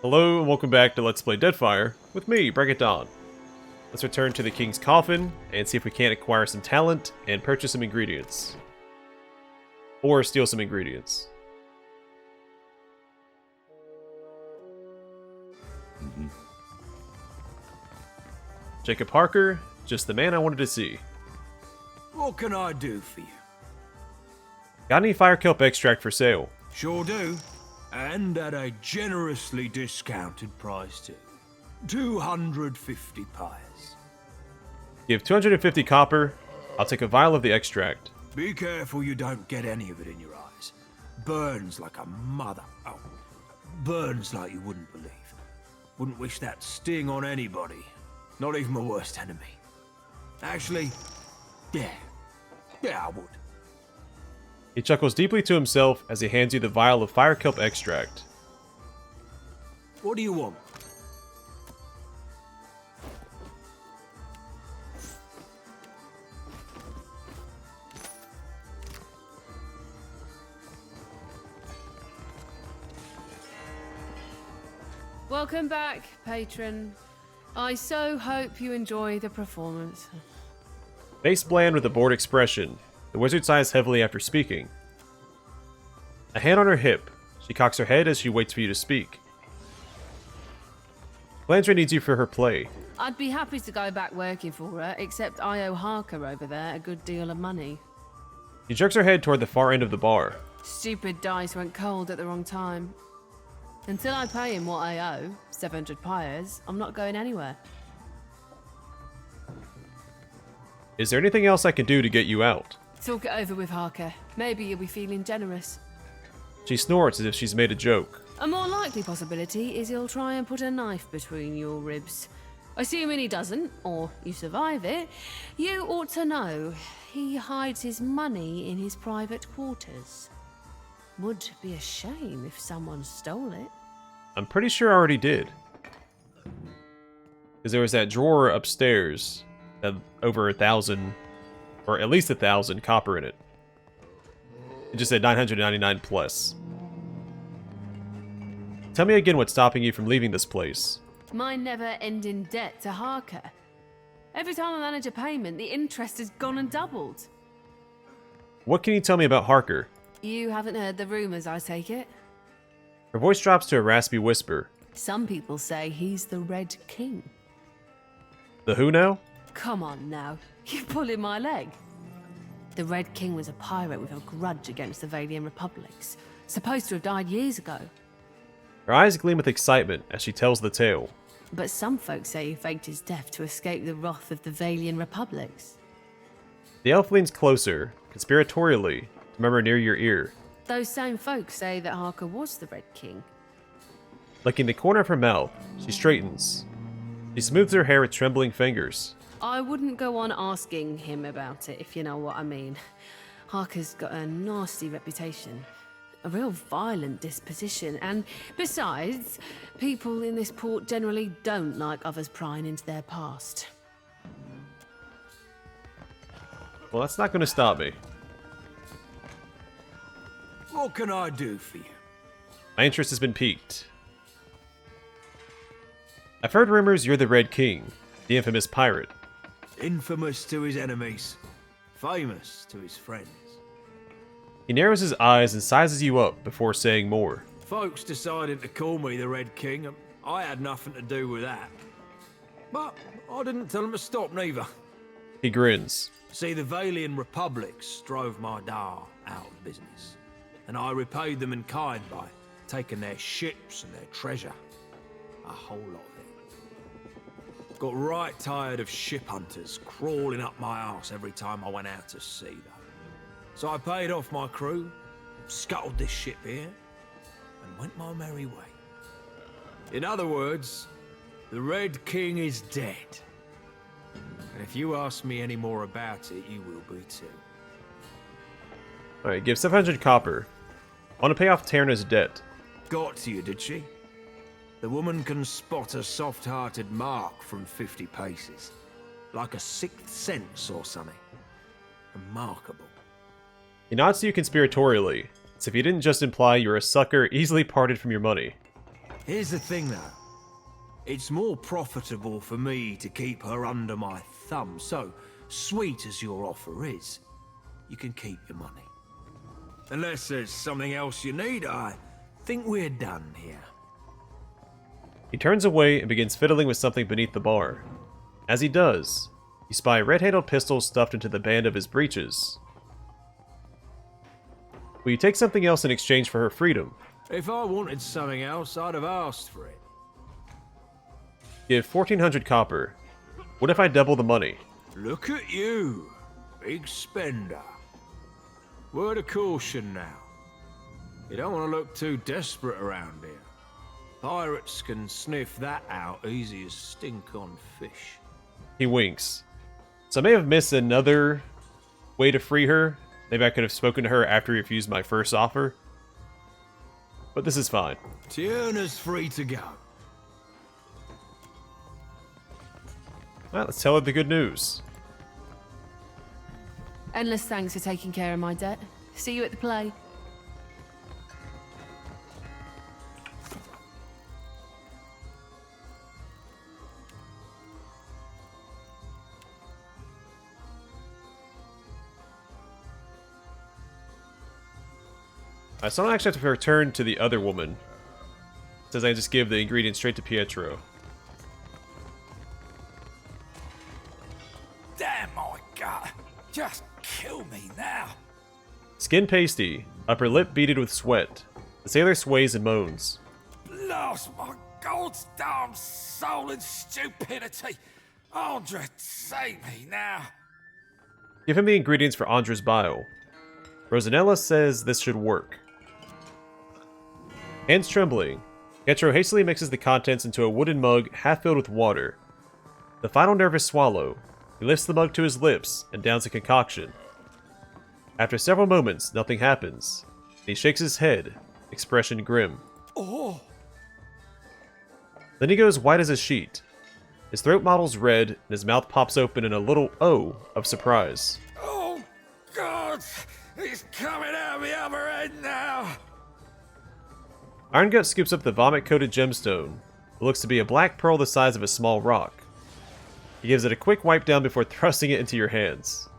Hello and welcome back to Let's Play Deadfire with me, Break It Dawn. Let's return to the King's Coffin and see if we can't acquire some talent and purchase some ingredients. Or steal some ingredients. Jacob Harker, just the man I wanted to see. What can I do for you? Got any fire kelp extract for sale? Sure do. And at a generously discounted price too. 250 pies. Give 250 copper. I'll take a vial of the extract. Be careful you don't get any of it in your eyes. Burns like a mother. Oh, burns like you wouldn't believe. Wouldn't wish that sting on anybody. Not even my worst enemy. Actually, yeah, I would. He chuckles deeply to himself as he hands you the vial of fire kelp extract. What do you want? Welcome back, patron. I so hope you enjoy the performance. Face bland with a bored expression. The wizard sighs heavily after speaking. A hand on her hip. She cocks her head as she waits for you to speak. Blandra needs you for her play. I'd be happy to go back working for her, except I owe Harker over there a good deal of money. She jerks her head toward the far end of the bar. Stupid dice went cold at the wrong time. Until I pay him what I owe, 700 pyres, I'm not going anywhere. Is there anything else I can do to get you out? Talk it over with Harker. Maybe you'll be feeling generous. She snorts as if she's made a joke. A more likely possibility is he'll try and put a knife between your ribs. Assuming he doesn't, or you survive it, you ought to know he hides his money in his private quarters. Would be a shame if someone stole it. I'm pretty sure I already did. Because there was that drawer upstairs that had over 1,000, or at least 1,000 copper in it. It just said 999 plus. Tell me again what's stopping you from leaving this place. My never-ending debt to Harker. Every time I manage a payment, the interest has gone and doubled. What can you tell me about Harker? You haven't heard the rumours, I take it? Her voice drops to a raspy whisper. Some people say he's the Red King. The who now? Come on now, you're pulling my leg. The Red King was a pirate with a grudge against the Valian Republics. Supposed to have died years ago. Her eyes gleam with excitement as she tells the tale. But some folks say he faked his death to escape the wrath of the Valian Republics. The elf leans closer, conspiratorially, to murmur near your ear. Those same folks say that Harker was the Red King. Licking the corner of her mouth, she straightens. She smooths her hair with trembling fingers. I wouldn't go on asking him about it, if you know what I mean. Harker's got a nasty reputation. A real violent disposition, and besides, people in this port generally don't like others prying into their past. Well, that's not going to stop me. What can I do for you? My interest has been piqued. I've heard rumors you're the Red King, the infamous pirate. Infamous to his enemies, famous to his friends. He narrows his eyes and sizes you up before saying more. Folks decided to call me the Red King, and I had nothing to do with that. But I didn't tell them to stop neither. He grins. See, the Valian Republics drove my Dar out of business, and I repaid them in kind by taking their ships and their treasure. A whole lot of it. Got right tired of ship hunters crawling up my arse every time I went out to sea, though. So I paid off my crew, scuttled this ship here, and went my merry way. In other words, the Red King is dead. And if you ask me any more about it, you will be too. Alright, give 700 copper. I want to pay off Terna's debt. Got to you, did she? The woman can spot a soft-hearted mark from 50 paces. Like a sixth sense or something. Remarkable. He nods to you conspiratorially, as if he didn't just imply you're a sucker easily parted from your money. Here's the thing, though. It's more profitable for me to keep her under my thumb, so, sweet as your offer is, you can keep your money. Unless there's something else you need, I think we're done here. He turns away and begins fiddling with something beneath the bar. As he does, you spy a red-handled pistol stuffed into the band of his breeches. Will you take something else in exchange for her freedom? If I wanted something else, I'd have asked for it. Give 1,400 copper. What if I double the money? Look at you, big spender. Word of caution now. You don't want to look too desperate around here. Pirates can sniff that out easy as stink on fish. He winks. So I may have missed another way to free her. Maybe I could have spoken to her after he refused my first offer. But this is fine. Tierna's free to go. Well, let's tell her the good news. Endless thanks for taking care of my debt. See you at the play. So I don't actually have to return to the other woman. It says I just give the ingredients straight to Pietro. Damn my God! Just kill me now! Skin pasty, upper lip beaded with sweat. The sailor sways and moans. Lost my God's damn soul in stupidity! Andra, save me now! Give him the ingredients for Andra's bile. Rosanella says this should work. Hands trembling, Pietro hastily mixes the contents into a wooden mug half filled with water. The final nervous swallow, he lifts the mug to his lips and downs the concoction. After several moments, nothing happens. He shakes his head, expression grim. Oh! Then he goes white as a sheet. His throat mottles red, and his mouth pops open in a little O of surprise. Oh, God! He's coming out the other end now! Irongut scoops up the vomit-coated gemstone. It looks to be a black pearl the size of a small rock. He gives it a quick wipe down before thrusting it into your hands.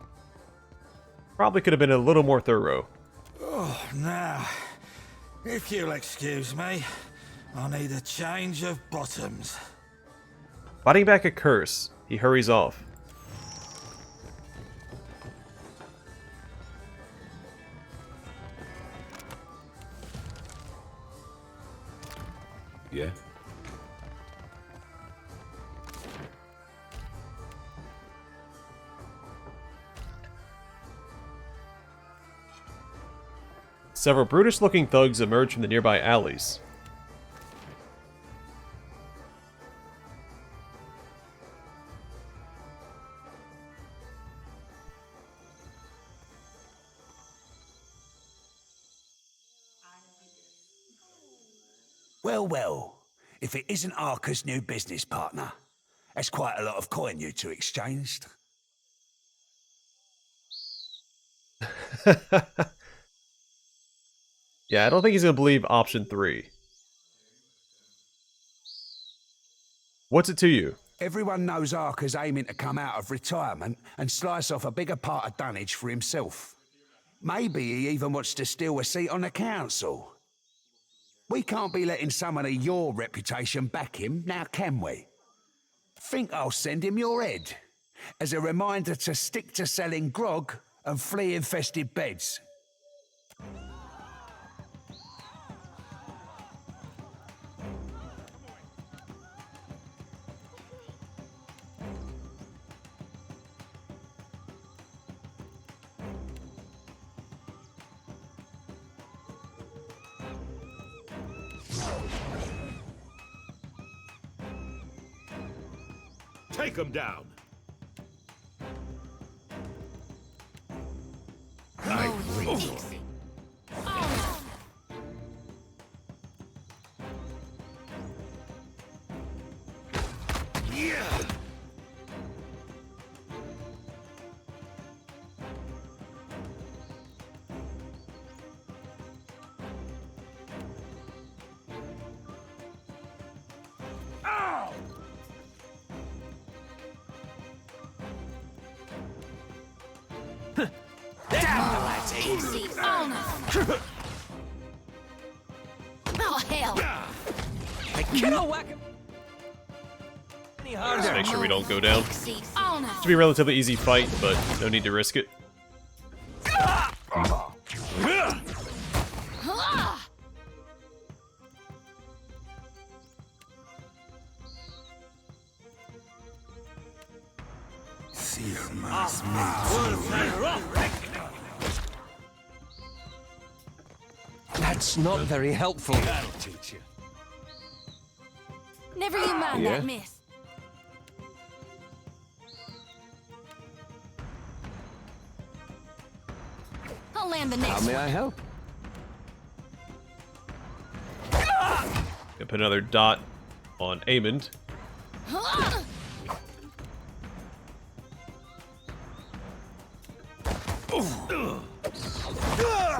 Probably could have been a little more thorough. Oh, now, if you'll excuse me, I need a change of bottoms. Fighting back a curse, he hurries off. Yeah? Several brutish-looking thugs emerge from the nearby alleys. Well, well, if it isn't Arca's new business partner, that's quite a lot of coin you two exchanged. Yeah, I don't think he's gonna believe option 3. What's it to you? Everyone knows Arca's aiming to come out of retirement and slice off a bigger part of dunnage for himself. Maybe he even wants to steal a seat on the council. We can't be letting someone of your reputation back him, now can we? Think I'll send him your head, as a reminder to stick to selling grog and flea-infested beds. Take him down. Easy on him. Oh, hell. Just make sure we don't go down. Easy on him. Should be a relatively easy fight, but no need to risk it. That's not very helpful. That'll teach you. Never you mind that miss. I'll land the How next may I help? Gonna put another dot on Aemond. one.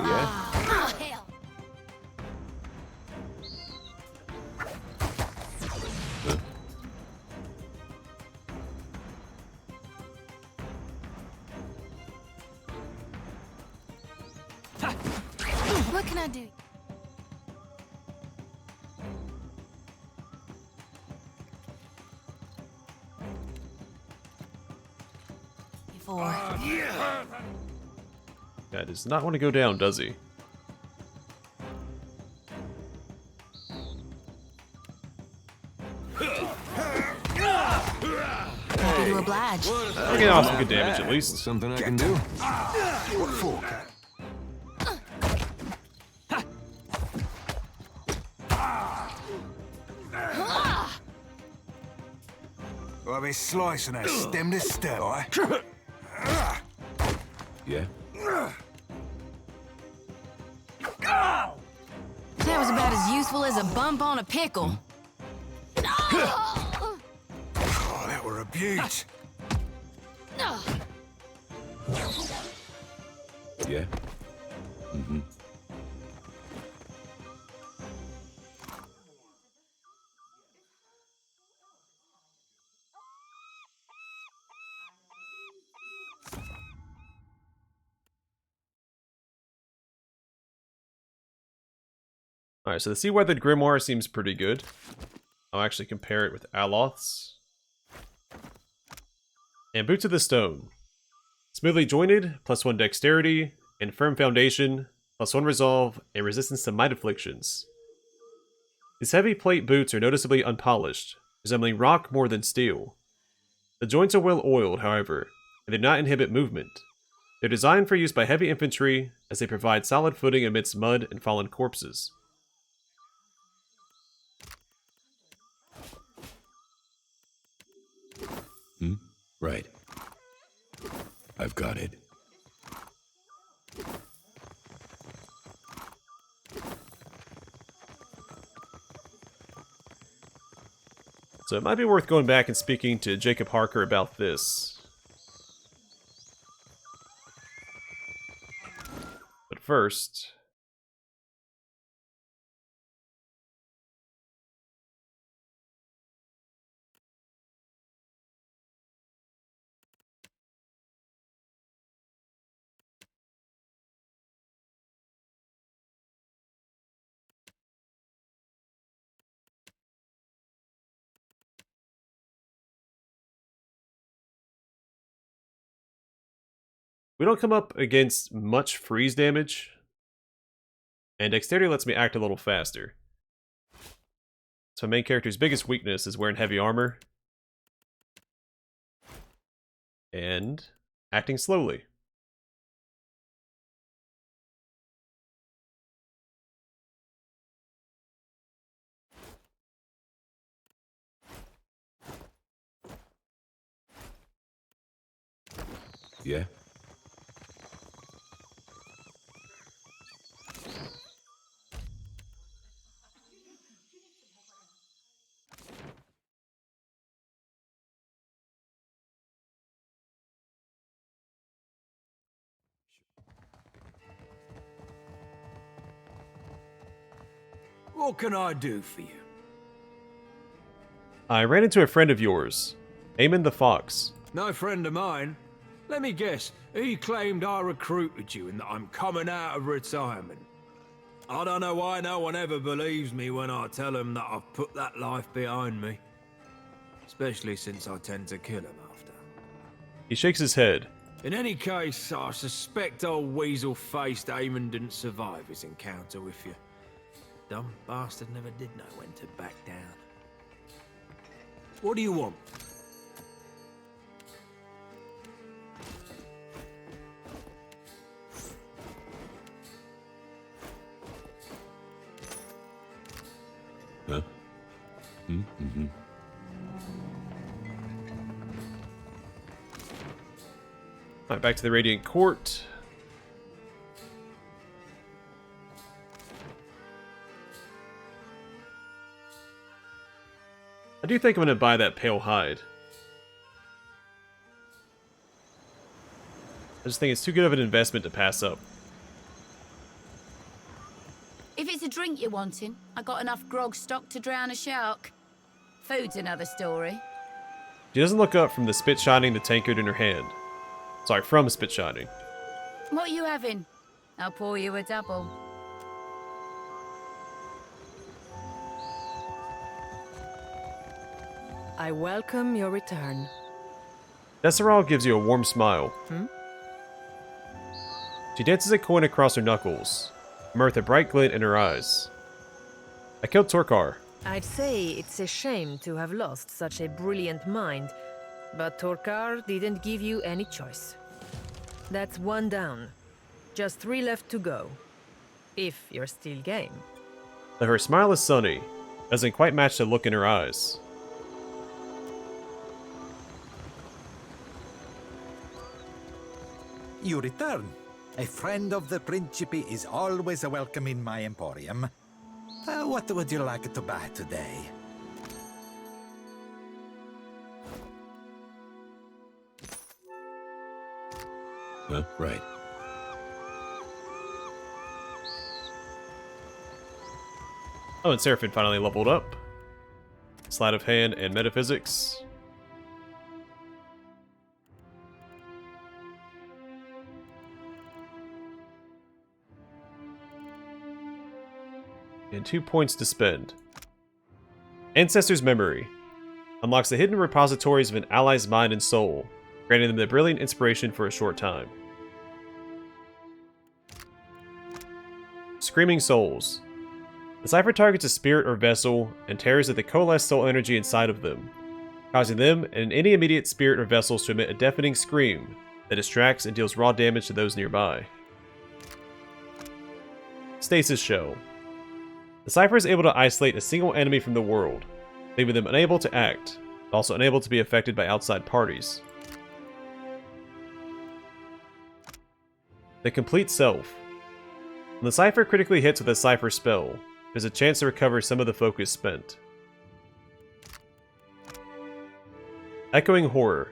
Yeah. Oh, hell. What can I do? Before. Guy does not want to go down, does he? Happy to oblige. We're getting off some good damage at least. Something I can do. What for, Cat? I'll be slicing her stem to stem, eh? Yeah. That was about as useful as a bump on a pickle. Oh, that were a beaut. Yeah. Alright, so the Sea Weathered Grimoire seems pretty good. I'll actually compare it with Aloth's. And Boots of the Stone. Smoothly jointed, +1 dexterity, and firm foundation, +1 resolve, and resistance to might afflictions. These heavy plate boots are noticeably unpolished, resembling rock more than steel. The joints are well oiled, however, and do not inhibit movement. They're designed for use by heavy infantry, as they provide solid footing amidst mud and fallen corpses. Right. I've got it. So it might be worth going back and speaking to Jacob Harker about this. But first... we don't come up against much freeze damage, and dexterity lets me act a little faster. So my main character's biggest weakness is wearing heavy armor and acting slowly. Yeah. What can I do for you? I ran into a friend of yours, Eamon the Fox. No friend of mine. Let me guess, he claimed I recruited you and that I'm coming out of retirement. I don't know why no one ever believes me when I tell them that I've put that life behind me. Especially since I tend to kill him after. He shakes his head. In any case, I suspect old weasel-faced Eamon didn't survive his encounter with you. Dumb bastard never did know when to back down. What do you want? Huh? Mm-hmm. Alright, back to the Radiant Court. I do think I'm going to buy that pale hide. I just think it's too good of an investment to pass up. If it's a drink you're wanting, I got enough grog stock to drown a shark. Food's another story. She doesn't look up from the spit shining the tankard in her hand. Sorry, from spit shining. What are you having? I'll pour you a double. I welcome your return. Desseral gives you a warm smile. She dances a coin across her knuckles, mirth a bright glint in her eyes. I killed Torkar. I'd say it's a shame to have lost such a brilliant mind, but Torkar didn't give you any choice. That's one down. Just 3 left to go. If you're still game. Though her smile is sunny, doesn't quite match the look in her eyes. You return. A friend of the Principe is always welcome in my Emporium. What would you like to buy today? Huh? Right. Oh, and Seraphine finally leveled up. Sleight of hand and metaphysics. And 2 points to spend. Ancestor's Memory. Unlocks the hidden repositories of an ally's mind and soul, granting them the brilliant inspiration for a short time. Screaming Souls. The cipher targets a spirit or vessel and tears at the coalesced soul energy inside of them, causing them and any immediate spirit or vessels to emit a deafening scream that distracts and deals raw damage to those nearby. Stasis Shell. The cipher is able to isolate a single enemy from the world, leaving them unable to act, but also unable to be affected by outside parties. The Complete Self. When the cipher critically hits with a cipher spell, there's a chance to recover some of the focus spent. Echoing Horror.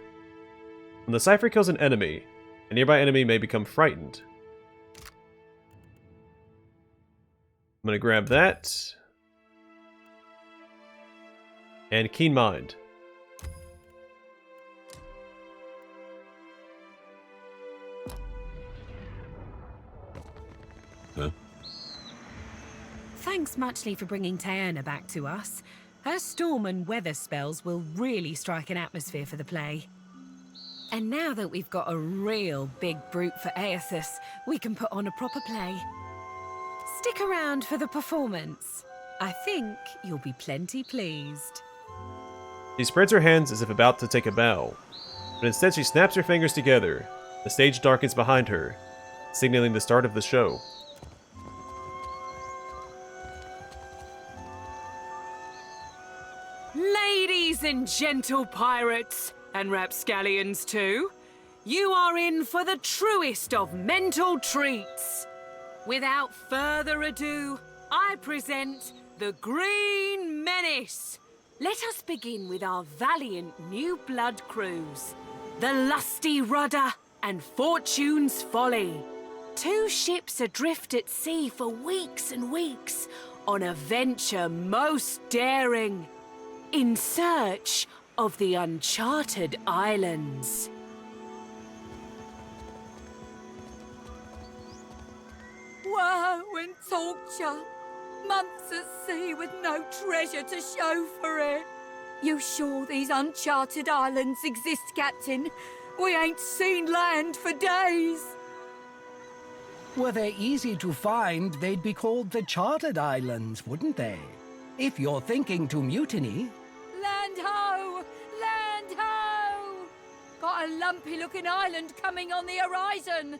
When the cipher kills an enemy, a nearby enemy may become frightened. I'm going to grab that. And Keen Mind. Huh? Thanks muchly for bringing Taerna back to us. Her storm and weather spells will really strike an atmosphere for the play. And now that we've got a real big brute for Aeldys, we can put on a proper play. Stick around for the performance. I think you'll be plenty pleased. She spreads her hands as if about to take a bow, but instead she snaps her fingers together. The stage darkens behind her, signaling the start of the show. Ladies and gentle pirates, and rapscallions too, you are in for the truest of mental treats. Without further ado, I present the Green Menace. Let us begin with our valiant new blood crews, the Lusty Rudder and Fortune's Folly. 2 ships adrift at sea for weeks and weeks on a venture most daring, in search of the uncharted islands. woe and torture. Months at sea with no treasure to show for it. You sure these uncharted islands exist, Captain? We ain't seen land for days. Were they easy to find, they'd be called the Chartered Islands, wouldn't they? If you're thinking to mutiny... Land ho! Land ho! Got a lumpy-looking island coming on the horizon.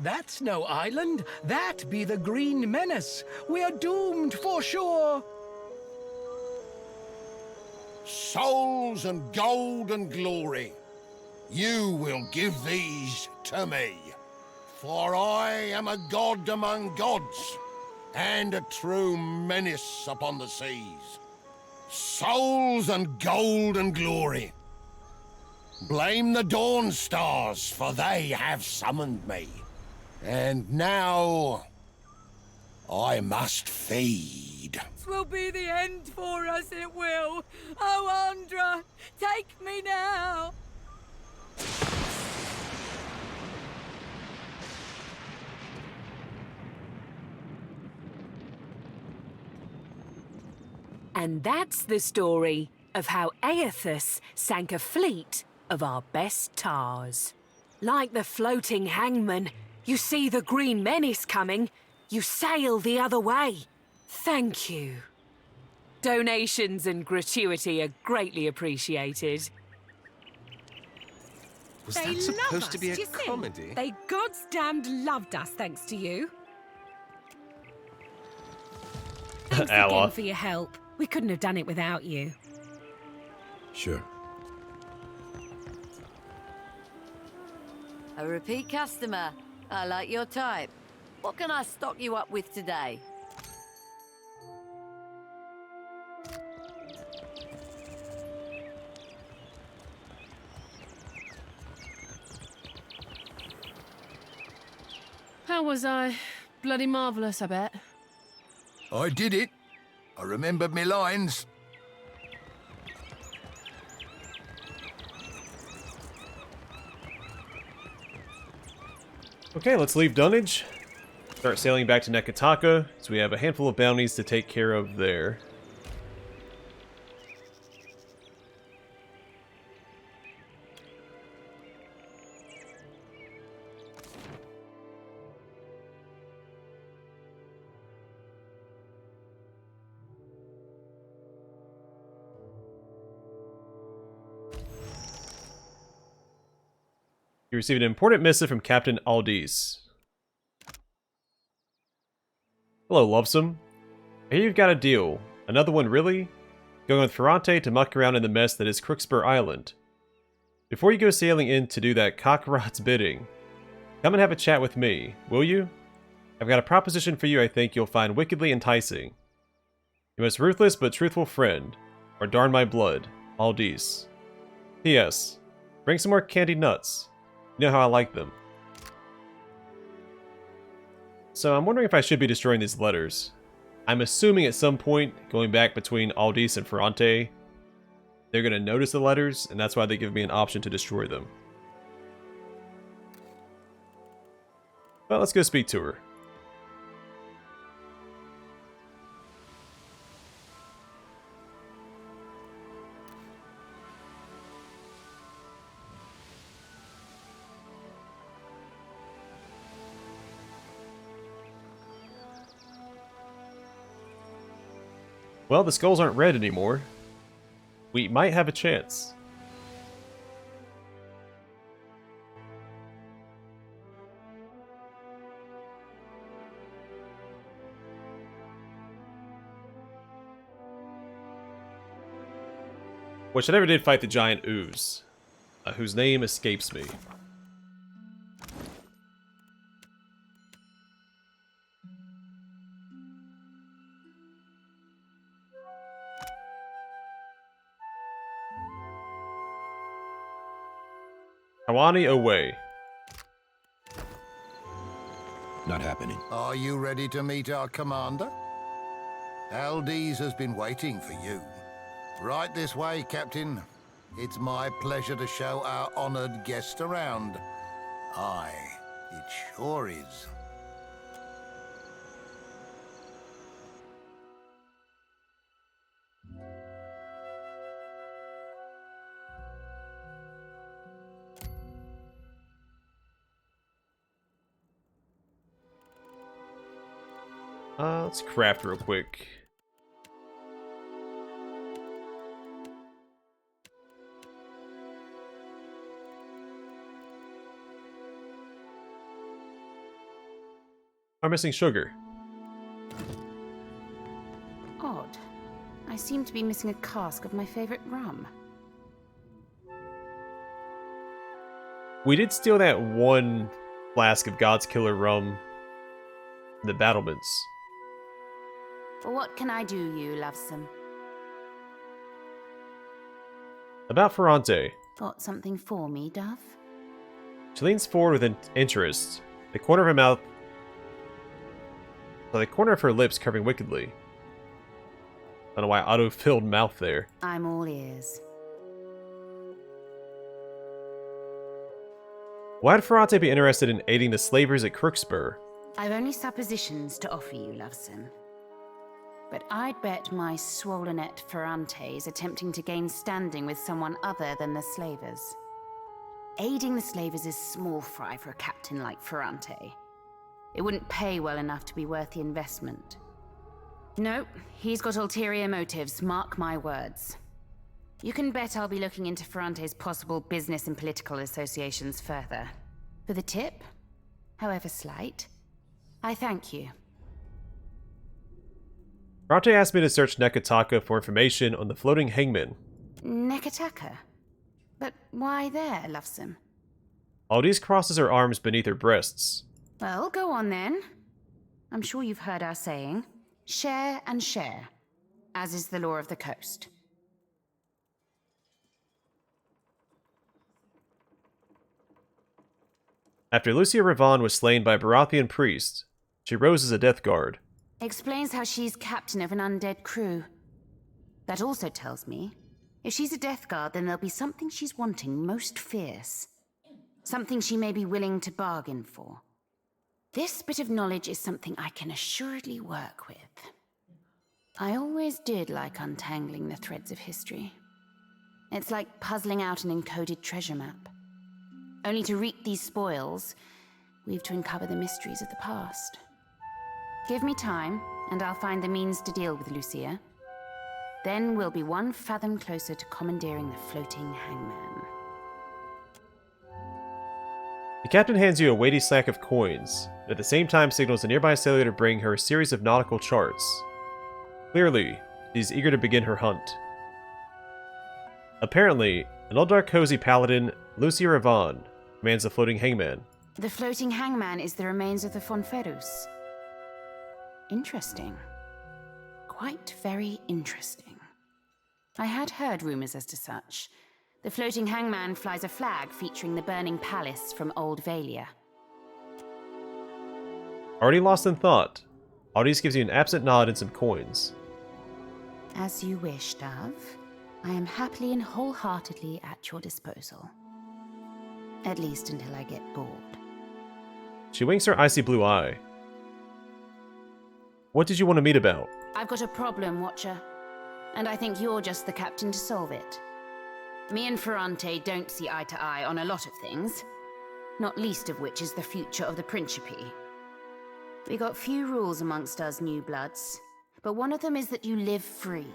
That's no island. That be the Green Menace. We're doomed for sure. Souls and gold and glory, you will give these to me. For I am a god among gods, and a true menace upon the seas. Souls and gold and glory. Blame the dawn stars, for they have summoned me. And now, I must feed. Twill be the end for us, it will. Oh, Andra, take me now. And that's the story of how Aeldys sank a fleet of our best tars. Like the floating hangman, you see the Green Menace coming, you sail the other way. Thank you. Donations and gratuity are greatly appreciated. Was that supposed to be a comedy? They goddamned loved us thanks to you. Thanks again for your help. We couldn't have done it without you. Sure. A repeat customer. I like your type. What can I stock you up with today? How was I? Bloody marvellous, I bet. I did it. I remembered me lines. Okay, let's leave Dunnage. Start sailing back to Nekataka, so we have a handful of bounties to take care of there. You received an important missive from Captain Aeldys. Hello, Lovesome. I hear you've got a deal. Another one, really? Going with Ferrante to muck around in the mess that is Crookspur Island. Before you go sailing in to do that cockrod's bidding, come and have a chat with me, will you? I've got a proposition for you I think you'll find wickedly enticing. Your most ruthless but truthful friend, or darn my blood, Aeldys. P.S. Bring some more candied nuts. You know how I like them. So I'm wondering if I should be destroying these letters. I'm assuming at some point, going back between Aeldys and Ferrante, they're going to notice the letters, and that's why they give me an option to destroy them. Well, let's go speak to her. Well, the skulls aren't red anymore. We might have a chance. Which I never did fight the giant ooze, whose name escapes me. Hawani away. Not happening. Are you ready to meet our commander? Aeldys has been waiting for you. Right this way, Captain. It's my pleasure to show our honored guest around. Aye, it sure is. Let's craft real quick. I'm missing sugar. Odd. I seem to be missing a cask of my favorite rum. We did steal that one flask of God's Killer rum in the battlements. For what can I do you, lovesome? About Ferrante. Got something for me, Dove? She leans forward with interest. The corner of her mouth... the corner of her lips curving wickedly. I don't know why auto-filled mouth there. I'm all ears. Why would Ferrante be interested in aiding the slavers at Crookspur? I've only suppositions to offer you, lovesome. But I'd bet my swollenette Ferrante is attempting to gain standing with someone other than the slavers. Aiding the slavers is small fry for a captain like Ferrante. It wouldn't pay well enough to be worth the investment. Nope, he's got ulterior motives, mark my words. You can bet I'll be looking into Ferrante's possible business and political associations further. For the tip, however slight, I thank you. Ferrante asked me to search Nekataka for information on the floating hangman. Nekataka? But why there, lovesome? Aeldys crosses her arms beneath her breasts. Well, go on then. I'm sure you've heard our saying. Share and share, as is the law of the coast. After Lucia Ravon was slain by a Barathian priest, she rose as a death guard. Explains how she's captain of an undead crew. That also tells me, if she's a death guard, then there'll be something she's wanting most fierce. Something she may be willing to bargain for. This bit of knowledge is something I can assuredly work with. I always did like untangling the threads of history. It's like puzzling out an encoded treasure map. Only to reap these spoils, we've to uncover the mysteries of the past. Give me time, and I'll find the means to deal with Lucia. Then we'll be one fathom closer to commandeering the floating hangman. The captain hands you a weighty sack of coins, and at the same time signals a nearby sailor to bring her a series of nautical charts. Clearly, she's eager to begin her hunt. Apparently, an old dark cozy paladin, Lucia Ravon, commands the floating hangman. The floating hangman is the remains of the Fonferus. Interesting. Quite very interesting. I had heard rumors as to such. The floating hangman flies a flag featuring the burning palace from Old Valia. Already lost in thought, Aeldys gives you an absent nod and some coins. As you wish, Dove. I am happily and wholeheartedly at your disposal. At least until I get bored. She winks her icy blue eye. What did you want to meet about? I've got a problem, Watcher. And I think you're just the captain to solve it. Me and Ferrante don't see eye to eye on a lot of things. Not least of which is the future of the Principe. We got few rules amongst us new bloods. But one of them is that you live free.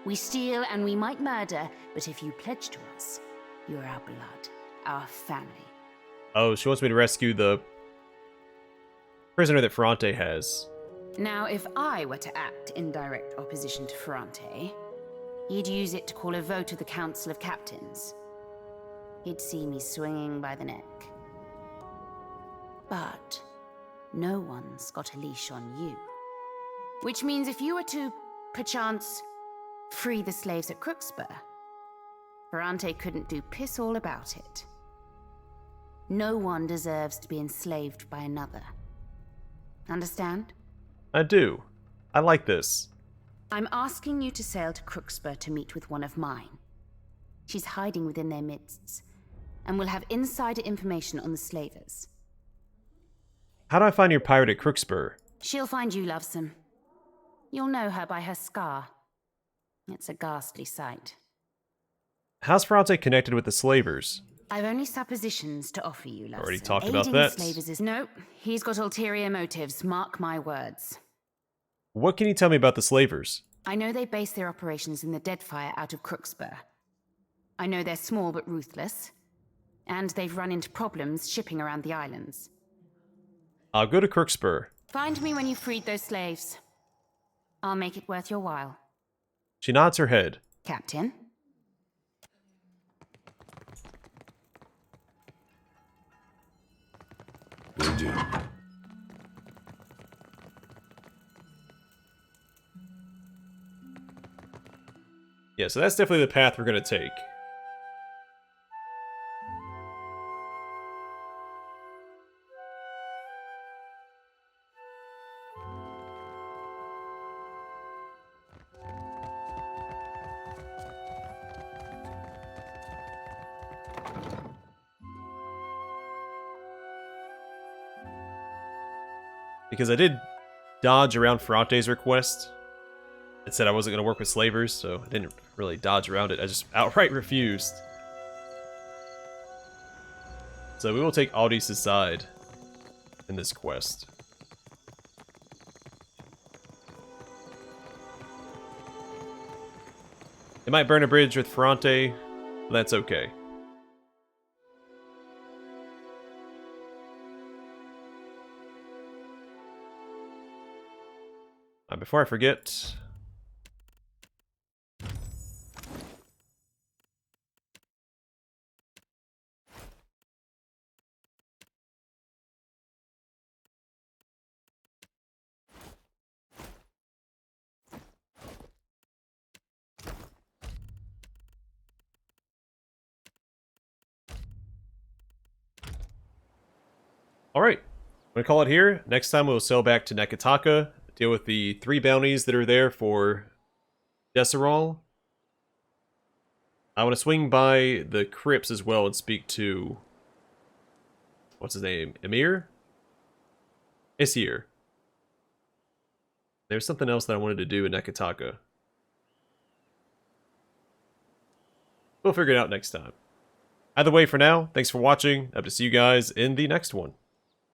We steal and we might murder, but if you pledge to us, you're our blood, our family. Oh, she wants me to rescue the prisoner that Ferrante has. Now, if I were to act in direct opposition to Ferrante, he'd use it to call a vote of the Council of Captains. He'd see me swinging by the neck. But no one's got a leash on you. Which means if you were to, perchance, free the slaves at Crookspur, Ferrante couldn't do piss all about it. No one deserves to be enslaved by another. Understand? I do. I like this. I'm asking you to sail to Crookspur to meet with one of mine. She's hiding within their midst, and will have insider information on the slavers. How do I find your pirate at Crookspur? She'll find you, lovesome. You'll know her by her scar. It's a ghastly sight. How's Ferrante connected with the slavers? I've only suppositions to offer you, lovesome. Already talked about Aiding that. The slavers is... Nope, he's got ulterior motives, mark my words. What can you tell me about the slavers? I know they base their operations in the Deadfire out of Crookspur. I know they're small but ruthless, and they've run into problems shipping around the islands. I'll go to Crookspur. Find me when you've freed those slaves. I'll make it worth your while. She nods her head. Captain? Will do. Yeah, so that's definitely the path we're going to take. Because I did dodge around Ferrante's request. It said I wasn't going to work with slavers, so I didn't really dodge around it. I just outright refused. So we will take Aeldys' side in this quest. It might burn a bridge with Ferrante, but that's okay. Before I forget... Alright, I'm going to call it here. Next time we'll sail back to Neketaka, deal with the 3 bounties that are there for Desirol. I want to swing by the crypts as well and speak to... what's his name? Emir? Isir. There's something else that I wanted to do in Neketaka. We'll figure it out next time. Either way, for now, thanks for watching. Hope to see you guys in the next one.